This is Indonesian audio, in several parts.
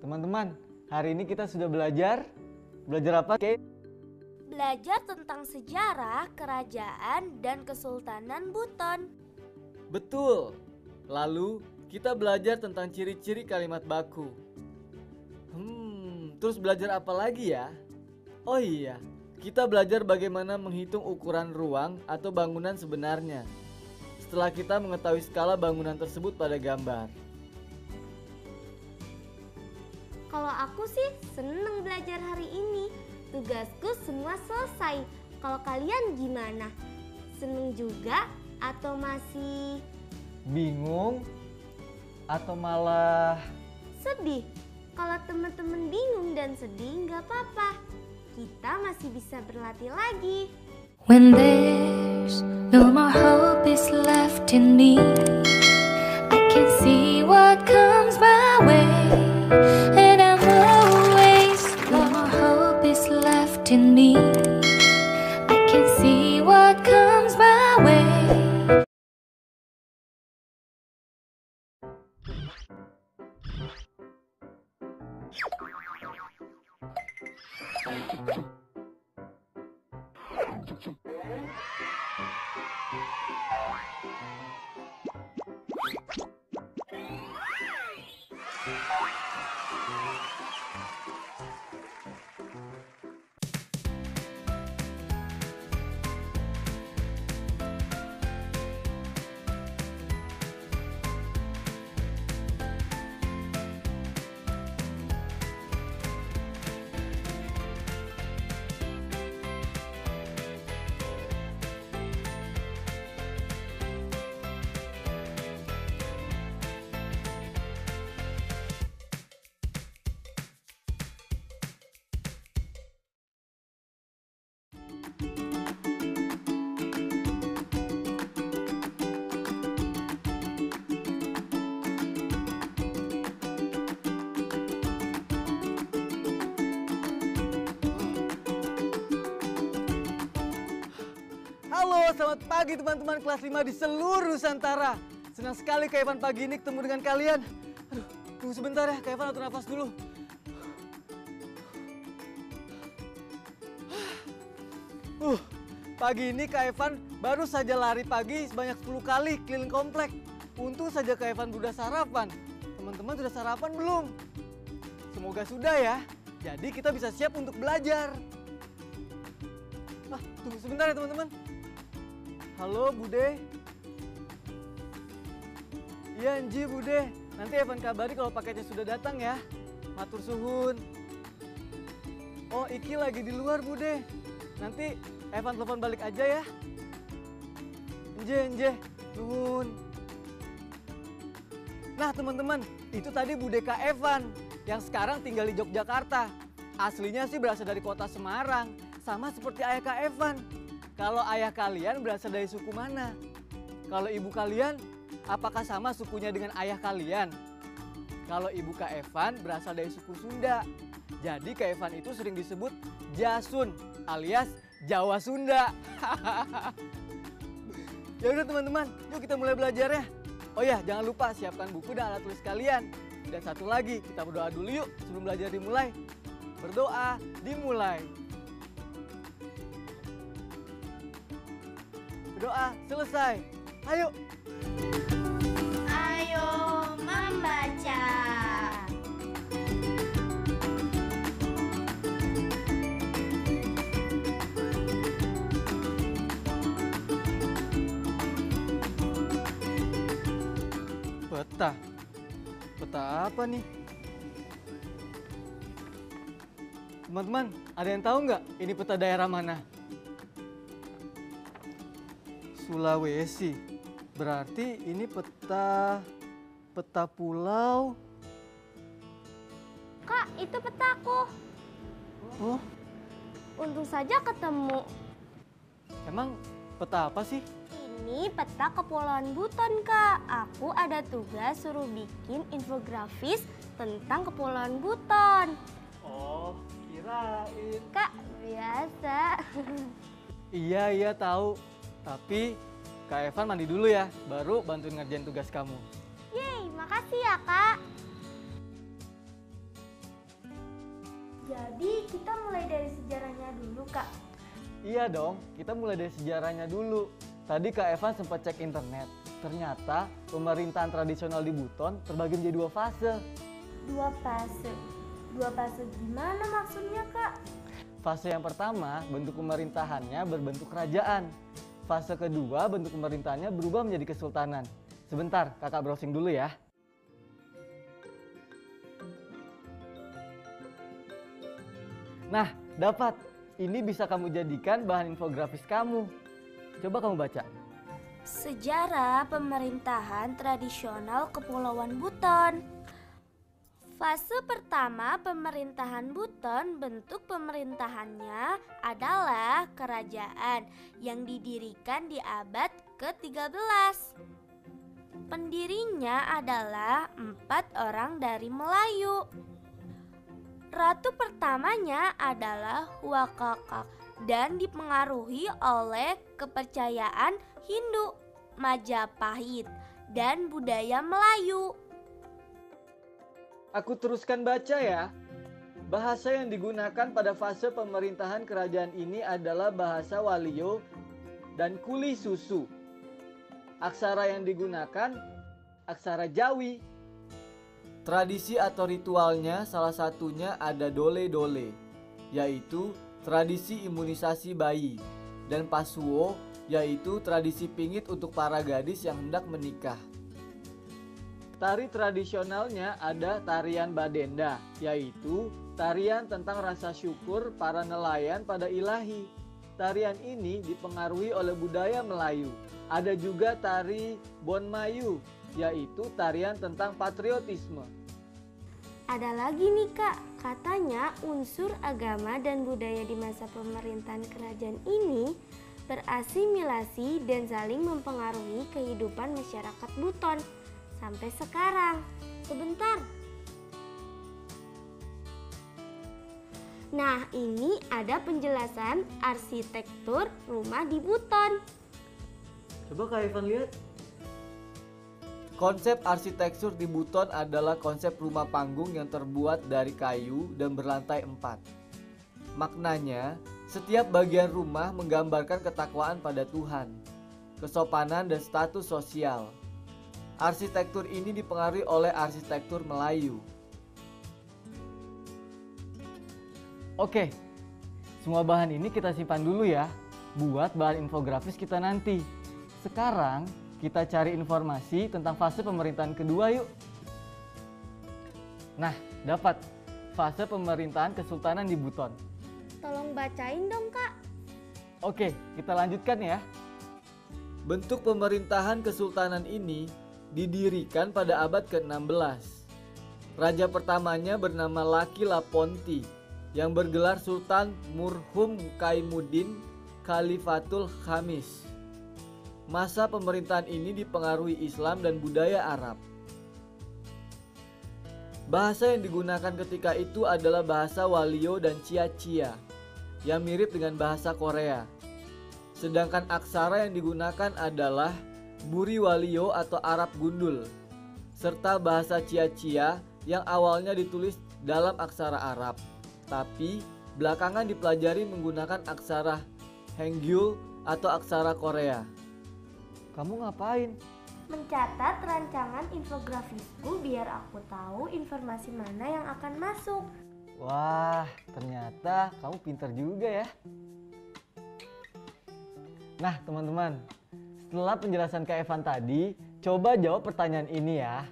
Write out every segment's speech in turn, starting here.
Teman-teman, hari ini kita sudah belajar apa, Kay? Belajar tentang sejarah, kerajaan, dan Kesultanan Buton. Betul. Lalu kita belajar tentang ciri-ciri kalimat baku. Terus belajar apa lagi ya? Oh iya, kita belajar bagaimana menghitung ukuran ruang atau bangunan sebenarnya. Setelah kita mengetahui skala bangunan tersebut pada gambar. Kalau aku sih seneng belajar hari ini. Tugasku semua selesai. Kalau kalian gimana? Seneng juga atau masih Bingung? Atau malah sedih? Kalau teman-teman bingung dan sedih nggak apa-apa. Kita masih bisa berlatih lagi. When there's no more hope is left in me, I can see what comes my way, and I'm always no more hope is left in me, I can see what comes my way. Halo, selamat pagi teman-teman kelas 5 di seluruh Nusantara. Senang sekali Kak Evan pagi ini ketemu dengan kalian. Aduh, tunggu sebentar ya, Kak Evan atur nafas dulu. Pagi ini Kak Evan baru saja lari pagi sebanyak 10 kali keliling komplek. Untung saja Kak Evan sudah sarapan. Teman-teman sudah sarapan belum? Semoga sudah ya. Jadi kita bisa siap untuk belajar. Tunggu sebentar ya teman-teman. Halo Bude. Iya Nji Bude. Nanti Evan kabari kalau paketnya sudah datang ya. Matur suhun. Oh Iki lagi di luar Bude. Nanti Evan telepon balik aja ya. Nje. Nuhun. Nah teman-teman, itu tadi Bude Kak Evan yang sekarang tinggal di Yogyakarta. Aslinya sih berasal dari kota Semarang. Sama seperti ayah Kak Evan. Kalau ayah kalian berasal dari suku mana? Kalau ibu kalian, apakah sama sukunya dengan ayah kalian? Kalau ibu Kak Evan berasal dari suku Sunda. Jadi Kak Evan itu sering disebut Jasun alias Jawa Sunda. Ya udah teman-teman, yuk kita mulai belajar ya. Oh ya, jangan lupa siapkan buku dan alat tulis kalian. Dan satu lagi, kita berdoa dulu yuk sebelum belajar dimulai. Berdoa dimulai. Berdoa selesai. Ayo. Ayo membaca. Peta. Peta apa nih? Teman-teman, ada yang tahu nggak ini peta daerah mana? Sulawesi. Berarti ini peta pulau. Kak, itu petaku. Oh, Untung saja ketemu. emang peta apa sih? Ini peta Kepulauan Buton, Kak. Aku ada tugas suruh bikin infografis tentang Kepulauan Buton. Oh, kirain. Kak, biasa. Iya tahu. Tapi Kak Evan mandi dulu ya, baru bantuin ngerjain tugas kamu. Yeay, makasih ya, Kak. Jadi kita mulai dari sejarahnya dulu, Kak. Iya dong, kita mulai dari sejarahnya dulu. Tadi Kak Evan sempat cek internet. Ternyata pemerintahan tradisional di Buton terbagi menjadi 2 fase. 2 fase. 2 fase gimana maksudnya, Kak? Fase yang pertama, bentuk pemerintahannya berbentuk kerajaan. Fase kedua, bentuk pemerintahannya berubah menjadi kesultanan. Sebentar, kakak browsing dulu ya. Nah, dapat. Ini bisa kamu jadikan bahan infografis kamu. Coba kamu baca. Sejarah pemerintahan tradisional Kepulauan Buton. Fase pertama pemerintahan Buton, bentuk pemerintahannya adalah kerajaan yang didirikan di abad ke-13. Pendirinya adalah 4 orang dari Melayu. Ratu pertamanya adalah Wakakak dan dipengaruhi oleh kepercayaan Hindu, Majapahit, dan budaya Melayu. Aku teruskan baca ya. Bahasa yang digunakan pada fase pemerintahan kerajaan ini adalah bahasa Walio dan Kuli Susu. Aksara yang digunakan aksara Jawi. Tradisi atau ritualnya salah satunya ada dole-dole, yaitu tradisi imunisasi bayi, dan pasuo, yaitu tradisi pingit untuk para gadis yang hendak menikah. Tari tradisionalnya ada tarian badenda, yaitu tarian tentang rasa syukur para nelayan pada ilahi. Tarian ini dipengaruhi oleh budaya Melayu. Ada juga tari Bonmayu, yaitu tarian tentang patriotisme. Ada lagi nih, Kak, katanya unsur agama dan budaya di masa pemerintahan kerajaan ini berasimilasi dan saling mempengaruhi kehidupan masyarakat Buton sampai sekarang. Sebentar. Nah, ini ada penjelasan arsitektur rumah di Buton. Coba Kak Evan lihat. Konsep arsitektur di Buton adalah konsep rumah panggung yang terbuat dari kayu dan berlantai 4. Maknanya, setiap bagian rumah menggambarkan ketakwaan pada Tuhan, kesopanan dan status sosial. Arsitektur ini dipengaruhi oleh arsitektur Melayu. Oke, semua bahan ini kita simpan dulu ya, buat bahan infografis kita nanti. Sekarang, kita cari informasi tentang fase pemerintahan kedua yuk. Nah, dapat fase pemerintahan kesultanan di Buton. Tolong bacain dong, Kak. Oke, kita lanjutkan ya. Bentuk pemerintahan kesultanan ini didirikan pada abad ke-16. Raja pertamanya bernama Laki Laponti yang bergelar Sultan Murhum Kaimuddin Khalifatul Khamis. Masa pemerintahan ini dipengaruhi Islam dan budaya Arab. Bahasa yang digunakan ketika itu adalah bahasa Walio dan Cia-Cia yang mirip dengan bahasa Korea. Sedangkan aksara yang digunakan adalah Buri Walio atau Arab Gundul, serta bahasa Cia-Cia yang awalnya ditulis dalam aksara Arab, tapi belakangan dipelajari menggunakan aksara Hangul atau aksara Korea. Kamu ngapain? Mencatat rancangan infografisku biar aku tahu informasi mana yang akan masuk. Wah, ternyata kamu pintar juga ya. Nah teman-teman, setelah penjelasan Kak Evan tadi, coba jawab pertanyaan ini ya.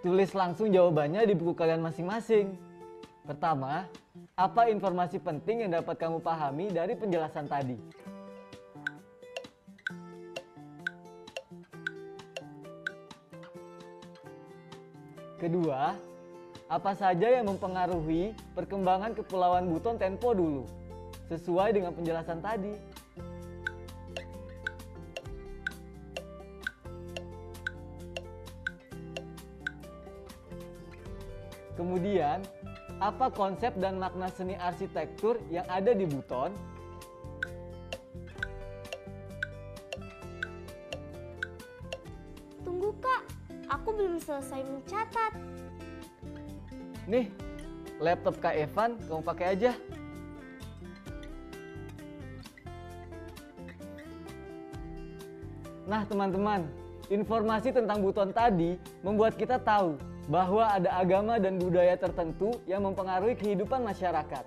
Tulis langsung jawabannya di buku kalian masing-masing. Pertama, apa informasi penting yang dapat kamu pahami dari penjelasan tadi? Kedua, apa saja yang mempengaruhi perkembangan Kepulauan Buton tempo dulu, sesuai dengan penjelasan tadi? Kemudian, apa konsep dan makna seni arsitektur yang ada di Buton? Tunggu, Kak, aku belum selesai mencatat. Nih, laptop Kak Evan kamu pakai aja. Nah teman-teman, informasi tentang Buton tadi membuat kita tahu bahwa ada agama dan budaya tertentu yang mempengaruhi kehidupan masyarakat.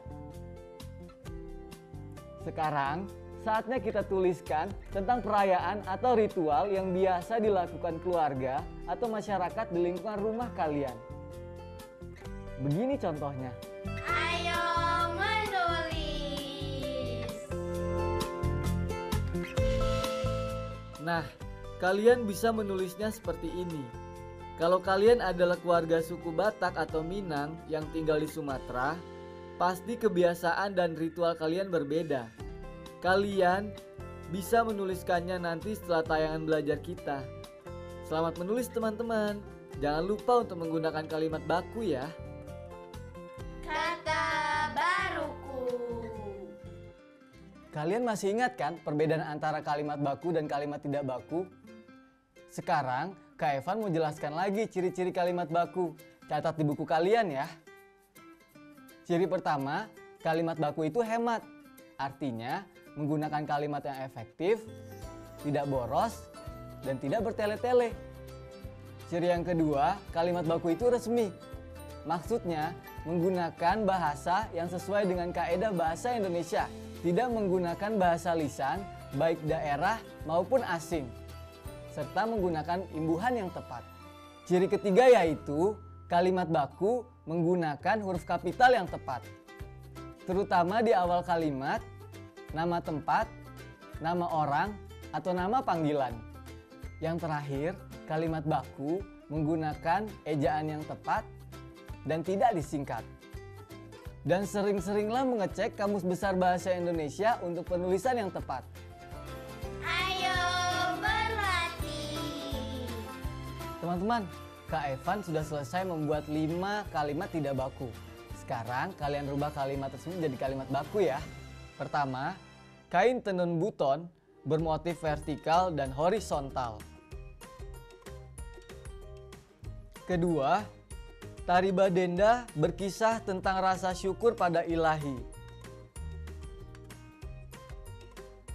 Sekarang, saatnya kita tuliskan tentang perayaan atau ritual yang biasa dilakukan keluarga atau masyarakat di lingkungan rumah kalian. Begini contohnya. Ayo menulis. Nah, kalian bisa menulisnya seperti ini. Kalau kalian adalah keluarga suku Batak atau Minang yang tinggal di Sumatera, pasti kebiasaan dan ritual kalian berbeda. Kalian bisa menuliskannya nanti setelah tayangan belajar kita. Selamat menulis teman-teman. Jangan lupa untuk menggunakan kalimat baku ya. Kata baruku. Kalian masih ingat kan perbedaan antara kalimat baku dan kalimat tidak baku? Sekarang Kak Evan mau jelaskan lagi ciri-ciri kalimat baku. Catat di buku kalian ya. Ciri pertama, kalimat baku itu hemat. Artinya menggunakan kalimat yang efektif, tidak boros, dan tidak bertele-tele. Ciri yang kedua, kalimat baku itu resmi. Maksudnya menggunakan bahasa yang sesuai dengan kaedah bahasa Indonesia. Tidak menggunakan bahasa lisan, baik daerah maupun asing. Serta menggunakan imbuhan yang tepat. Ciri ketiga yaitu kalimat baku menggunakan huruf kapital yang tepat. Terutama di awal kalimat, nama tempat, nama orang, atau nama panggilan. Yang terakhir, kalimat baku menggunakan ejaan yang tepat dan tidak disingkat. Dan sering-seringlah mengecek Kamus Besar Bahasa Indonesia untuk penulisan yang tepat. Ayo berlatih. Teman-teman, Kak Evan sudah selesai membuat 5 kalimat tidak baku. Sekarang kalian rubah kalimat tersebut menjadi kalimat baku ya. Pertama, kain tenun buton bermotif vertikal dan horizontal. Kedua, tari badenda berkisah tentang rasa syukur pada ilahi.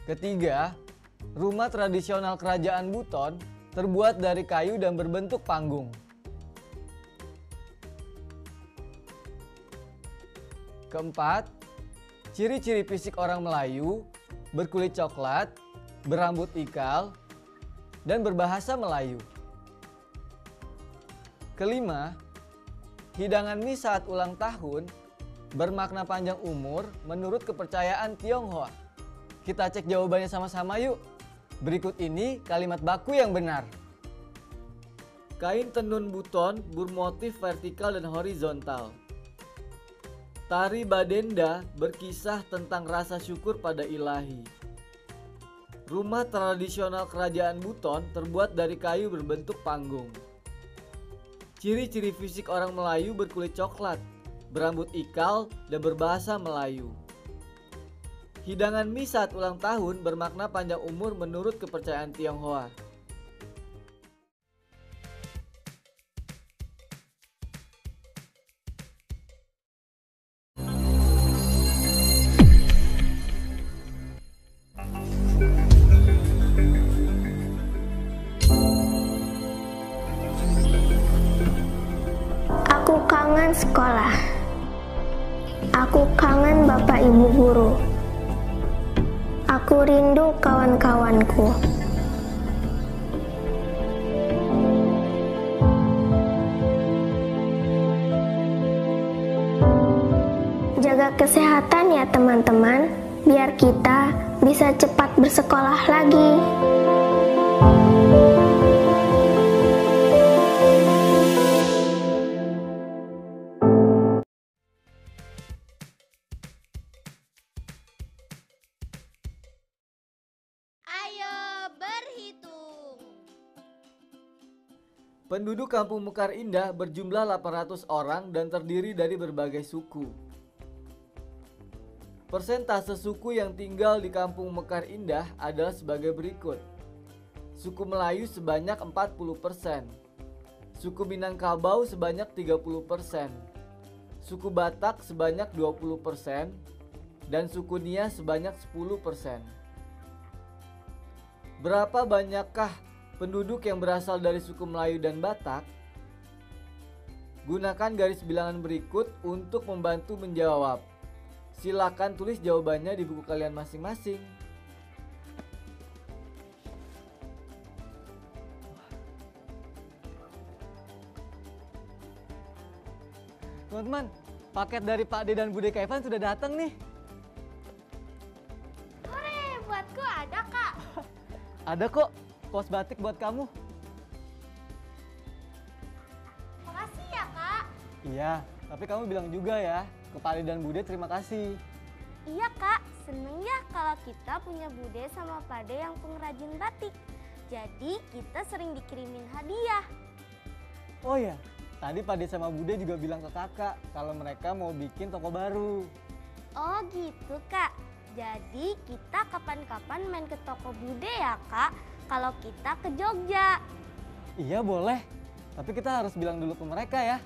Ketiga, rumah tradisional kerajaan Buton terbuat dari kayu dan berbentuk panggung. Keempat, ciri-ciri fisik orang Melayu berkulit coklat, berambut ikal, dan berbahasa Melayu. Kelima, hidangan mie saat ulang tahun bermakna panjang umur menurut kepercayaan Tionghoa. Kita cek jawabannya sama-sama yuk. Berikut ini kalimat baku yang benar. Kain tenun buton bermotif vertikal dan horizontal. Tari badenda berkisah tentang rasa syukur pada ilahi. Rumah tradisional kerajaan Buton terbuat dari kayu berbentuk panggung. Ciri-ciri fisik orang Melayu berkulit coklat, berambut ikal, dan berbahasa Melayu. Hidangan mie saat ulang tahun bermakna panjang umur menurut kepercayaan Tionghoa. Aku kangen sekolah. Aku kangen Bapak Ibu guru. Aku rindu kawan-kawanku. Jaga kesehatan ya teman-teman, biar kita bisa cepat bersekolah lagi. Ayo berhitung. Penduduk Kampung Mekar Indah berjumlah 800 orang dan terdiri dari berbagai suku. Persentase suku yang tinggal di Kampung Mekar Indah adalah sebagai berikut. Suku Melayu sebanyak 40%, suku Minangkabau sebanyak 30%, suku Batak sebanyak 20%, dan suku Nia sebanyak 10%. Berapa banyakkah penduduk yang berasal dari suku Melayu dan Batak? Gunakan garis bilangan berikut untuk membantu menjawab. Silakan tulis jawabannya di buku kalian masing-masing. Teman-teman, paket dari Pak D dan Bude Evan sudah datang nih. Hore, buatku ada Kak. Ada kok, pos batik buat kamu. Makasih ya Kak. Iya, tapi kamu bilang juga ya ke Pak D dan Bude terima kasih. Iya Kak, seneng ya kalau kita punya Bude sama Pade yang pengrajin batik. Jadi kita sering dikirimin hadiah. Oh ya, tadi Pak D sama Bude juga bilang ke kakak kalau mereka mau bikin toko baru. Oh gitu Kak. Jadi kita kapan-kapan main ke toko Bude ya Kak, kalau kita ke Jogja. Iya boleh, tapi kita harus bilang dulu ke mereka ya.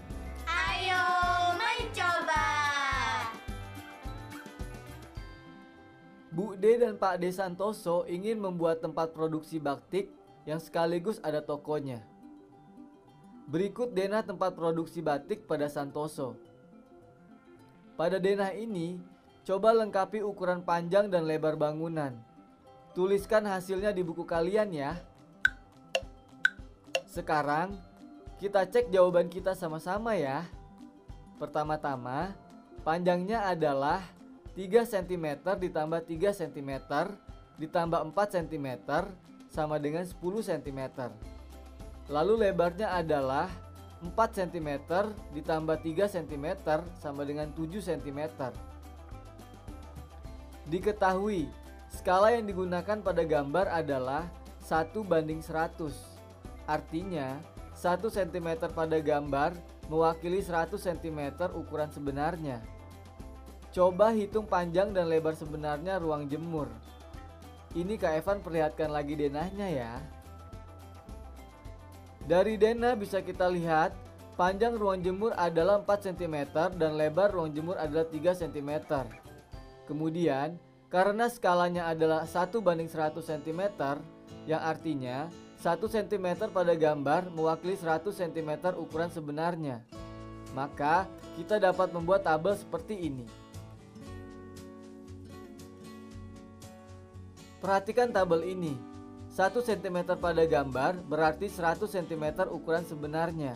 Ayo mencoba. Bu D dan Pak D Santoso ingin membuat tempat produksi batik yang sekaligus ada tokonya. Berikut denah tempat produksi batik pada Santoso. Pada denah ini, coba lengkapi ukuran panjang dan lebar bangunan. Tuliskan hasilnya di buku kalian ya. Sekarang, kita cek jawaban kita sama-sama ya. Pertama-tama, panjangnya adalah 3 cm ditambah 3 cm ditambah 4 cm sama dengan 10 cm. Lalu lebarnya adalah 4 cm ditambah 3 cm sama dengan 7 cm. Diketahui, skala yang digunakan pada gambar adalah 1:100. Artinya, 1 cm pada gambar mewakili 100 cm ukuran sebenarnya. Coba hitung panjang dan lebar sebenarnya ruang jemur. Ini Kak Evan perlihatkan lagi denahnya ya. Dari denah bisa kita lihat panjang ruang jemur adalah 4 cm dan lebar ruang jemur adalah 3 cm. Kemudian karena skalanya adalah 1:100 cm, yang artinya 1 cm pada gambar mewakili 100 cm ukuran sebenarnya. Maka kita dapat membuat tabel seperti ini. Perhatikan tabel ini. 1 cm pada gambar berarti 100 cm ukuran sebenarnya.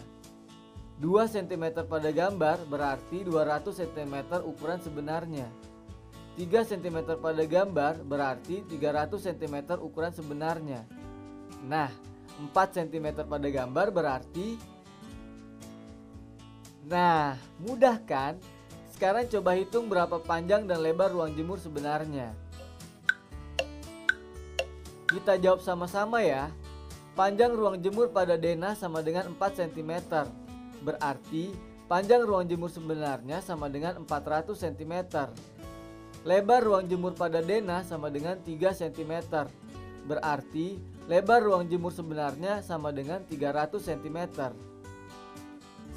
2 cm pada gambar berarti 200 cm ukuran sebenarnya. 3 cm pada gambar berarti 300 cm ukuran sebenarnya. Nah, 4 cm pada gambar berarti... Nah, mudah kan? Sekarang coba hitung berapa panjang dan lebar ruang jemur sebenarnya. Kita jawab sama-sama ya. Panjang ruang jemur pada denah sama dengan 4 cm. Berarti panjang ruang jemur sebenarnya sama dengan 400 cm. Lebar ruang jemur pada denah sama dengan 3 cm. Berarti lebar ruang jemur sebenarnya sama dengan 300 cm.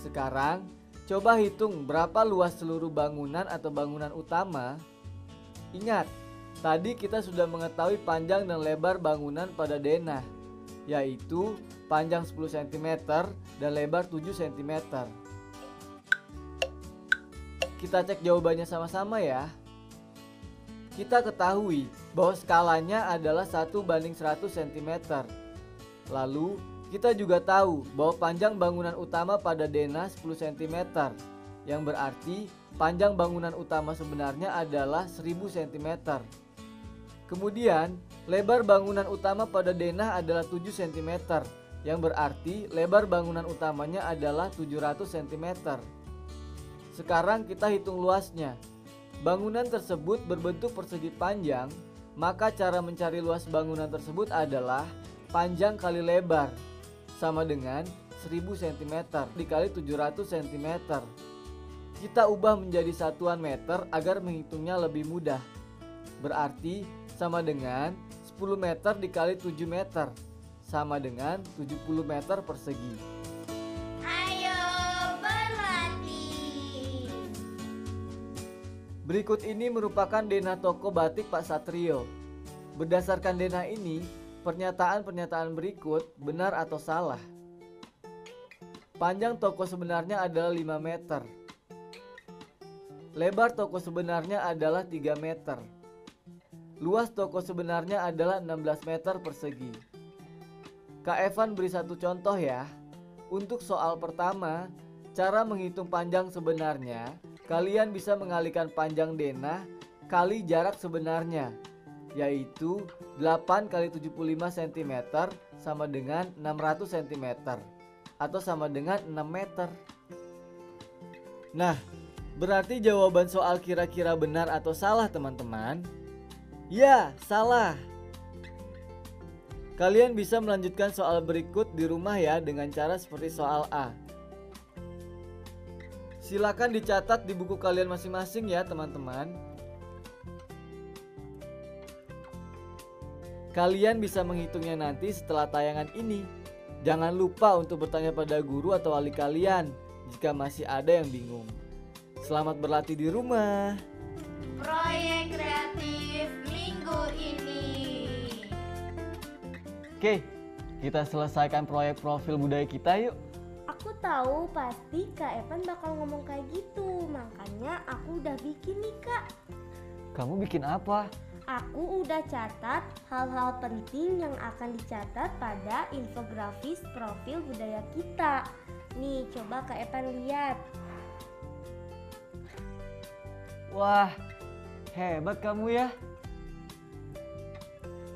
Sekarang coba hitung berapa luas seluruh bangunan atau bangunan utama. Ingat, tadi kita sudah mengetahui panjang dan lebar bangunan pada denah, yaitu panjang 10 cm dan lebar 7 cm. Kita cek jawabannya sama-sama ya. Kita ketahui bahwa skalanya adalah 1:100 cm. Lalu kita juga tahu bahwa panjang bangunan utama pada denah 10 cm, yang berarti panjang bangunan utama sebenarnya adalah 1000 cm. Kemudian lebar bangunan utama pada denah adalah 7 cm, yang berarti lebar bangunan utamanya adalah 700 cm. Sekarang kita hitung luasnya. Bangunan tersebut berbentuk persegi panjang, maka cara mencari luas bangunan tersebut adalah panjang kali lebar, sama dengan 1000 cm dikali 700 cm. Kita ubah menjadi satuan meter agar menghitungnya lebih mudah. Berarti sama dengan 10 meter dikali 7 meter, sama dengan 70 meter persegi. Ayo berlatih. Berikut ini merupakan denah toko batik Pak Satrio. Berdasarkan denah ini, pernyataan-pernyataan berikut benar atau salah. Panjang toko sebenarnya adalah 5 meter. Lebar toko sebenarnya adalah 3 meter. Luas toko sebenarnya adalah 16 meter persegi. Kak Evan beri satu contoh ya. Untuk soal pertama, cara menghitung panjang sebenarnya, kalian bisa mengalihkan panjang denah kali jarak sebenarnya, yaitu 8 kali 75 cm sama dengan 600 cm atau sama dengan 6 meter. Nah, berarti jawaban soal kira-kira benar atau salah teman-teman? Ya, salah. Kalian bisa melanjutkan soal berikut di rumah ya dengan cara seperti soal A. Silakan dicatat di buku kalian masing-masing ya teman-teman. Kalian bisa menghitungnya nanti setelah tayangan ini. Jangan lupa untuk bertanya pada guru atau wali kalian jika masih ada yang bingung. Selamat berlatih di rumah. Proyek kreatif minggu ini. Oke, kita selesaikan proyek profil budaya kita yuk. Aku tahu pasti Kak Evan bakal ngomong kayak gitu, makanya aku udah bikin nih Kak. Kamu bikin apa? Aku udah catat hal-hal penting yang akan dicatat pada infografis profil budaya kita. Nih, coba Kak Evan lihat. Wah, hebat kamu ya.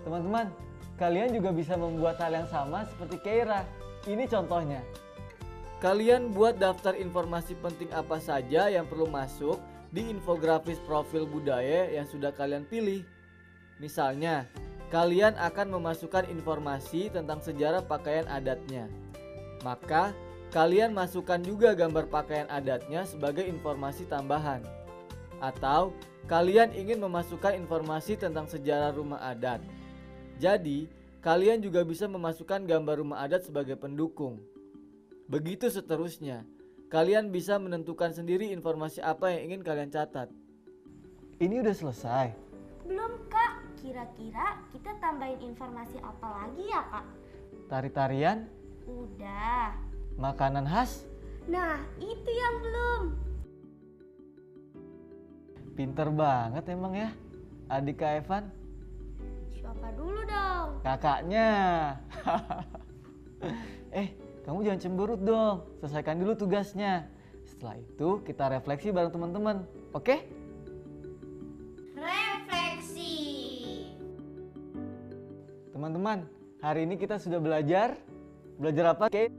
Teman-teman, kalian juga bisa membuat hal yang sama seperti Keira. Ini contohnya. Kalian buat daftar informasi penting apa saja yang perlu masuk di infografis profil budaya yang sudah kalian pilih. Misalnya, kalian akan memasukkan informasi tentang sejarah pakaian adatnya. Maka, kalian masukkan juga gambar pakaian adatnya sebagai informasi tambahan. Atau, kalian ingin memasukkan informasi tentang sejarah rumah adat. Jadi, kalian juga bisa memasukkan gambar rumah adat sebagai pendukung. Begitu seterusnya, kalian bisa menentukan sendiri informasi apa yang ingin kalian catat. Ini udah selesai. Belum Kak, kira-kira kita tambahin informasi apa lagi ya Kak? Tari-tarian, Udah. makanan khas, Nah, itu yang belum. pinter banget emang ya adik Kak Evan. Siapa dulu dong? Kakaknya. Kamu jangan cemberut dong, selesaikan dulu tugasnya. Setelah itu kita refleksi bareng teman-teman, oke? Refleksi. Teman-teman, hari ini kita sudah belajar apa, Kate?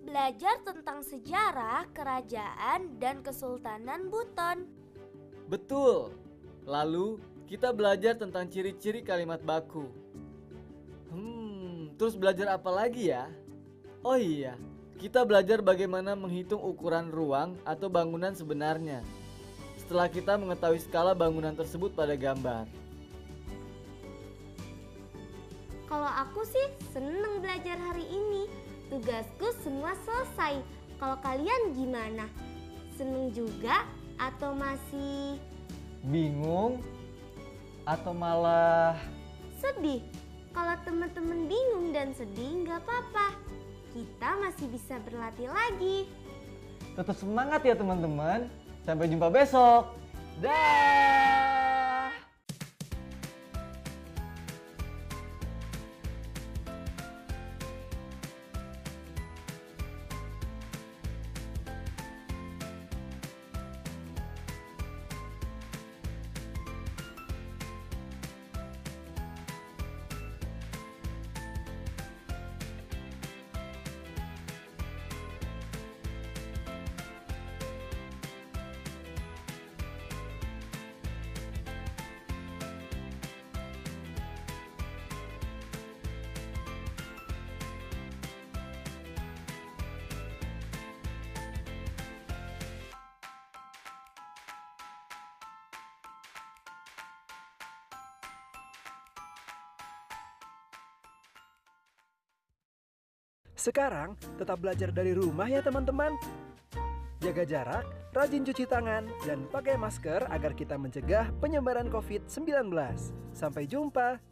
Belajar tentang sejarah, kerajaan, dan kesultanan Buton. Betul. Lalu kita belajar tentang ciri-ciri kalimat baku. Terus belajar apa lagi ya? Oh iya, kita belajar bagaimana menghitung ukuran ruang atau bangunan sebenarnya. Setelah kita mengetahui skala bangunan tersebut pada gambar. Kalau aku sih seneng belajar hari ini. Tugasku semua selesai. Kalau kalian gimana? Seneng juga atau masih Bingung? Atau malah sedih? Kalau teman-teman bingung dan sedih nggak apa-apa. Kita masih bisa berlatih lagi. tetap semangat ya teman-teman. Sampai jumpa besok. Dah. Sekarang tetap belajar dari rumah ya teman-teman. Jaga jarak, rajin cuci tangan, dan pakai masker agar kita mencegah penyebaran COVID-19. Sampai jumpa!